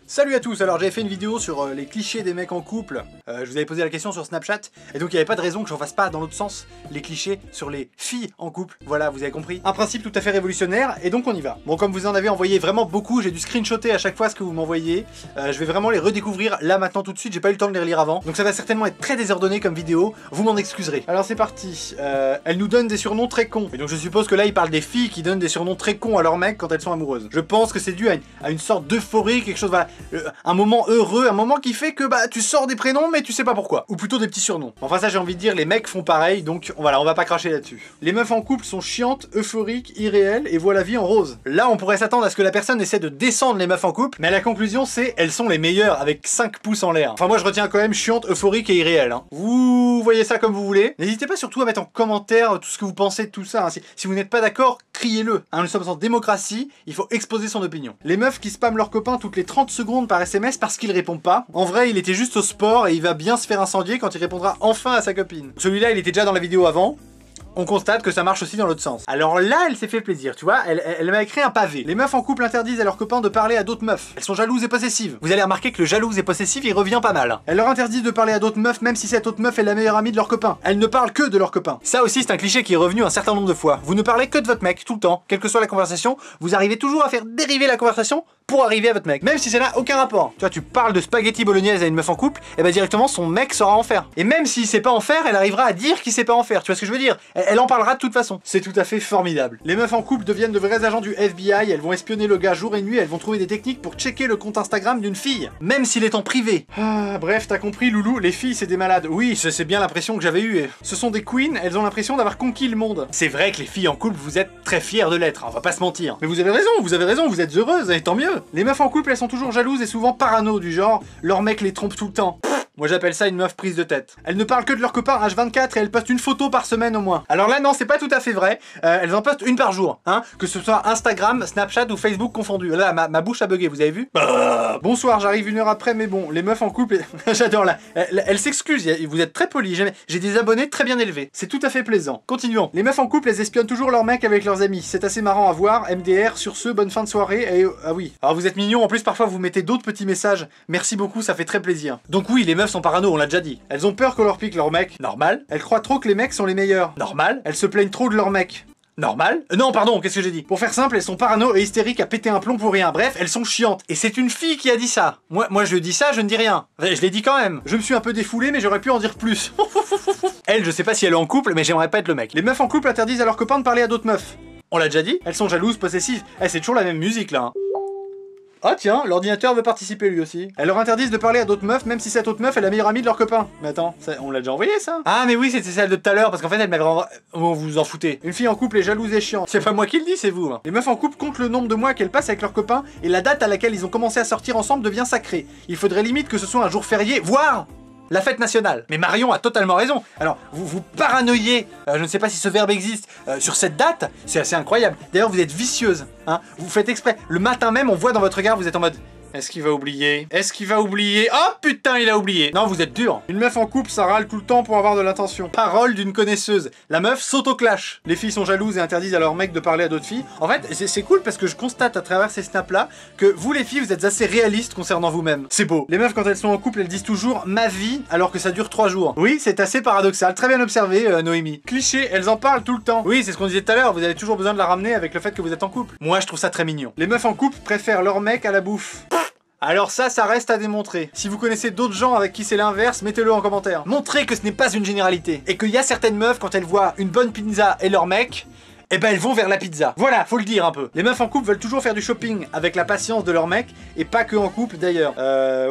Salut à tous, alors j'avais fait une vidéo sur les clichés des mecs en couple, je vous avais posé la question sur Snapchat, et donc il n'y avait pas de raison que j'en fasse pas dans l'autre sens, les clichés sur les filles en couple, voilà vous avez compris. Un principe tout à fait révolutionnaire, et donc on y va. Bon comme vous en avez envoyé vraiment beaucoup, j'ai dû screenshotter à chaque fois ce que vous m'envoyez, je vais vraiment les redécouvrir là maintenant tout de suite, j'ai pas eu le temps de les relire avant, donc ça va certainement être très désordonné comme vidéo, vous m'en excuserez. Alors c'est parti, elle nous donne des surnoms très cons, et donc je suppose que là il parle des filles qui donnent des surnoms très cons à leurs mecs quand elles sont amoureuses. Je pense que c'est dû à une sorte d'euphorie, quelque chose, voilà, un moment heureux, un moment qui fait que bah tu sors des prénoms mais tu sais pas pourquoi. Ou plutôt des petits surnoms. Enfin ça j'ai envie de dire, les mecs font pareil, donc voilà, on va pas cracher là-dessus. Les meufs en couple sont chiantes, euphoriques, irréelles et voient la vie en rose. Là on pourrait s'attendre à ce que la personne essaie de descendre les meufs en couple, mais la conclusion c'est elles sont les meilleures avec 5 pouces en l'air. Enfin moi je retiens quand même chiante, euphorique et irréelle. Hein. Vous voyez ça comme vous voulez. N'hésitez pas surtout à mettre en commentaire tout ce que vous pensez de tout ça. Hein. Si vous n'êtes pas d'accord, criez-le. Hein, nous sommes en démocratie, il faut exposer son opinion. Les meufs qui spamment leurs copains toutes les 30 secondes par SMS parce qu'il répond pas. En vrai, il était juste au sport et il va bien se faire incendier quand il répondra enfin à sa copine. Celui-là, il était déjà dans la vidéo avant. On constate que ça marche aussi dans l'autre sens. Alors là, elle s'est fait plaisir, tu vois, elle m'a écrit un pavé. Les meufs en couple interdisent à leurs copains de parler à d'autres meufs. Elles sont jalouses et possessives. Vous allez remarquer que le jalouse et possessif, il revient pas mal. Elles leur interdisent de parler à d'autres meufs, même si cette autre meuf est la meilleure amie de leur copain. Elles ne parlent que de leur copain. Ça aussi, c'est un cliché qui est revenu un certain nombre de fois. Vous ne parlez que de votre mec, tout le temps. Quelle que soit la conversation, vous arrivez toujours à faire dériver la conversation pour arriver à votre mec. Même si ça n'a aucun rapport. Tu vois, tu parles de spaghetti bolognaise à une meuf en couple, et bah directement, son mec saura en faire. Et même s'il sait pas en faire, elle arrivera à dire qu'il sait pas en faire. Tu vois ce que je veux dire? Elle en parlera de toute façon. C'est tout à fait formidable. Les meufs en couple deviennent de vrais agents du FBI, elles vont espionner le gars jour et nuit, elles vont trouver des techniques pour checker le compte Instagram d'une fille, même s'il est en privé. Ah, bref, t'as compris Loulou, les filles c'est des malades. Oui, c'est bien l'impression que j'avais eue. Ce sont des queens, elles ont l'impression d'avoir conquis le monde. C'est vrai que les filles en couple, vous êtes très fiers de l'être, on va pas se mentir. Mais vous avez raison, vous êtes heureuses, et tant mieux. Les meufs en couple, elles sont toujours jalouses et souvent parano, du genre, leur mec les trompe tout le temps. Moi j'appelle ça une meuf prise de tête. Elles ne parlent que de leur copain H24 et elles postent une photo par semaine au moins. Alors là non, c'est pas tout à fait vrai. Elles en postent une par jour, hein, que ce soit Instagram, Snapchat ou Facebook confondus. Là, ma bouche a bugué, vous avez vu? Bonsoir, j'arrive une heure après, mais bon, les meufs en couple, j'adore là. Elles s'excusent, vous êtes très polis, j'ai des abonnés très bien élevés. C'est tout à fait plaisant. Continuons. Les meufs en couple, elles espionnent toujours leur mec avec leurs amis. C'est assez marrant à voir, MDR, sur ce, bonne fin de soirée, et ah oui. Alors vous êtes mignons, en plus parfois vous mettez d'autres petits messages. Merci beaucoup, ça fait très plaisir. Donc oui, les meufs sont parano, on l'a déjà dit. Elles ont peur qu'on leur pique leur mec. Normal. Elles croient trop que les mecs sont les meilleurs. Normal. Elles se plaignent trop de leur mec. Normal. Non, pardon, qu'est-ce que j'ai dit? Pour faire simple, elles sont parano et hystériques à péter un plomb pour rien. Bref, elles sont chiantes. Et c'est une fille qui a dit ça. Moi je dis ça, je ne dis rien. Enfin, je l'ai dit quand même. Je me suis un peu défoulé, mais j'aurais pu en dire plus. Elle, je sais pas si elle est en couple, mais j'aimerais pas être le mec. Les meufs en couple interdisent à leurs copains de parler à d'autres meufs. On l'a déjà dit? Elles sont jalouses, possessives. Eh, c'est toujours la même musique là. Hein. Ah tiens, l'ordinateur veut participer lui aussi. Elles leur interdisent de parler à d'autres meufs, même si cette autre meuf est la meilleure amie de leur copain. Mais attends, on l'a déjà envoyé ça? Ah mais oui, c'était celle de tout à l'heure, parce qu'en fait elle m'avait renvoyé... Oh, vous vous en foutez. Une fille en couple est jalouse et chiante. C'est pas moi qui le dis, c'est vous. Hein. Les meufs en couple comptent le nombre de mois qu'elles passent avec leurs copains, et la date à laquelle ils ont commencé à sortir ensemble devient sacrée. Il faudrait limite que ce soit un jour férié, voire... la fête nationale. Mais Marion a totalement raison. Alors, vous paranoïez, je ne sais pas si ce verbe existe, sur cette date, c'est assez incroyable. D'ailleurs, vous êtes vicieuse, hein. Vous faites exprès. Le matin même, on voit dans votre regard, vous êtes en mode... Est-ce qu'il va oublier? Est-ce qu'il va oublier? Oh putain, il a oublié! Non, vous êtes dur. Une meuf en couple, ça râle tout le temps pour avoir de l'attention. Parole d'une connaisseuse. La meuf s'auto-clash. Les filles sont jalouses et interdisent à leur mec de parler à d'autres filles. En fait, c'est cool parce que je constate à travers ces snaps-là que vous, les filles, vous êtes assez réalistes concernant vous-même. C'est beau. Les meufs, quand elles sont en couple, elles disent toujours « ma vie » alors que ça dure 3 jours. Oui, c'est assez paradoxal. Très bien observé, Noémie. Cliché, elles en parlent tout le temps. Oui, c'est ce qu'on disait tout à l'heure, vous avez toujours besoin de la ramener avec le fait que vous êtes en couple. Moi, je trouve ça très mignon. Les meufs en couple préfèrent leur mec à la bouffe. Alors ça reste à démontrer. Si vous connaissez d'autres gens avec qui c'est l'inverse, mettez-le en commentaire. Montrez que ce n'est pas une généralité. Et qu'il y a certaines meufs, quand elles voient une bonne pizza et leur mec, eh ben elles vont vers la pizza. Voilà, faut le dire un peu. Les meufs en couple veulent toujours faire du shopping avec la patience de leur mec, et pas que en couple d'ailleurs.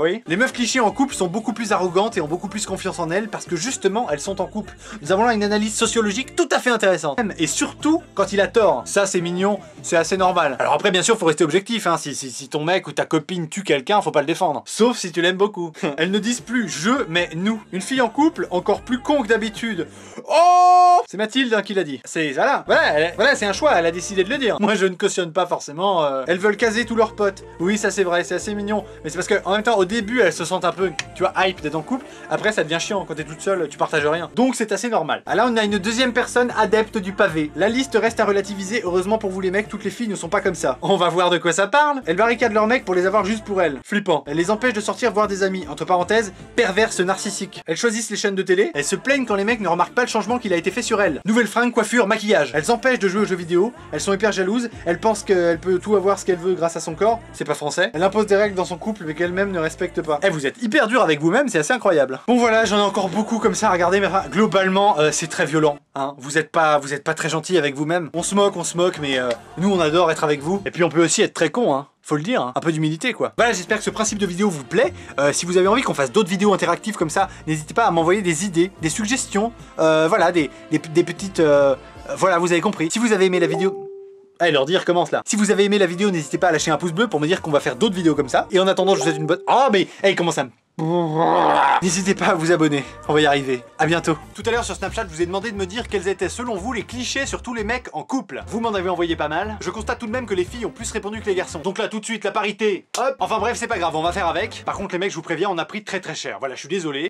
Oui. Les meufs clichés en couple sont beaucoup plus arrogantes et ont beaucoup plus confiance en elles parce que justement elles sont en couple. Nous avons là une analyse sociologique tout à fait intéressante. Et surtout quand il a tort. Ça c'est mignon, c'est assez normal. Alors après bien sûr faut rester objectif, hein. Si ton mec ou ta copine tue quelqu'un, faut pas le défendre. Sauf si tu l'aimes beaucoup. Elles ne disent plus je, mais nous. Une fille en couple, encore plus con que d'habitude. Oh, c'est Mathilde hein, qui l'a dit. C'est ça là. Voilà, Mais voilà, c'est un choix, elle a décidé de le dire. Moi, je ne cautionne pas forcément. Elles veulent caser tous leurs potes. Oui, ça c'est vrai, c'est assez mignon. Mais c'est parce que en même temps, au début, elles se sentent un peu, tu vois, hype d'être en couple. Après, ça devient chiant. Quand t'es toute seule, tu partages rien. Donc, c'est assez normal. Ah, là, on a une deuxième personne adepte du pavé. La liste reste à relativiser. Heureusement pour vous, les mecs, toutes les filles ne sont pas comme ça. On va voir de quoi ça parle. Elles barricadent leurs mecs pour les avoir juste pour elles. Flippant. Elles les empêchent de sortir voir des amis. Entre parenthèses, perverses narcissiques. Elles choisissent les chaînes de télé. Elles se plaignent quand les mecs ne remarquent pas le changement qu'il a été fait sur elles. Nouvelle fringue, coiffure, maquillage. Elles empêchent de jouer aux jeux vidéo. Elles sont hyper jalouses. Elles pensent qu'elle peut tout avoir ce qu'elle veut grâce à son corps. C'est pas français. Elle impose des règles dans son couple mais qu'elle-même ne respecte pas. Eh, vous êtes hyper dur avec vous-même, c'est assez incroyable. Bon voilà, j'en ai encore beaucoup comme ça à regarder, mais enfin, globalement, c'est très violent. Hein. Vous êtes pas très gentil avec vous-même. On se moque, mais nous on adore être avec vous. Et puis on peut aussi être très con, hein. Faut le dire, hein. Un peu d'humilité quoi. Voilà, j'espère que ce principe de vidéo vous plaît. Si vous avez envie qu'on fasse d'autres vidéos interactives comme ça, n'hésitez pas à m'envoyer des idées, des suggestions, voilà, des petites... voilà, vous avez compris. Si vous avez aimé la vidéo... Allez, leur dire commence là. Si vous avez aimé la vidéo, n'hésitez pas à lâcher un pouce bleu pour me dire qu'on va faire d'autres vidéos comme ça. Et en attendant, je vous souhaite une bonne... Oh mais, hey, comment ça me... N'hésitez pas à vous abonner, on va y arriver. À bientôt. Tout à l'heure sur Snapchat, je vous ai demandé de me dire quels étaient selon vous les clichés sur tous les mecs en couple. Vous m'en avez envoyé pas mal. Je constate tout de même que les filles ont plus répondu que les garçons. Donc là tout de suite la parité. Hop. Enfin bref, c'est pas grave, on va faire avec. Par contre les mecs, je vous préviens, on a pris très cher. Voilà, je suis désolé.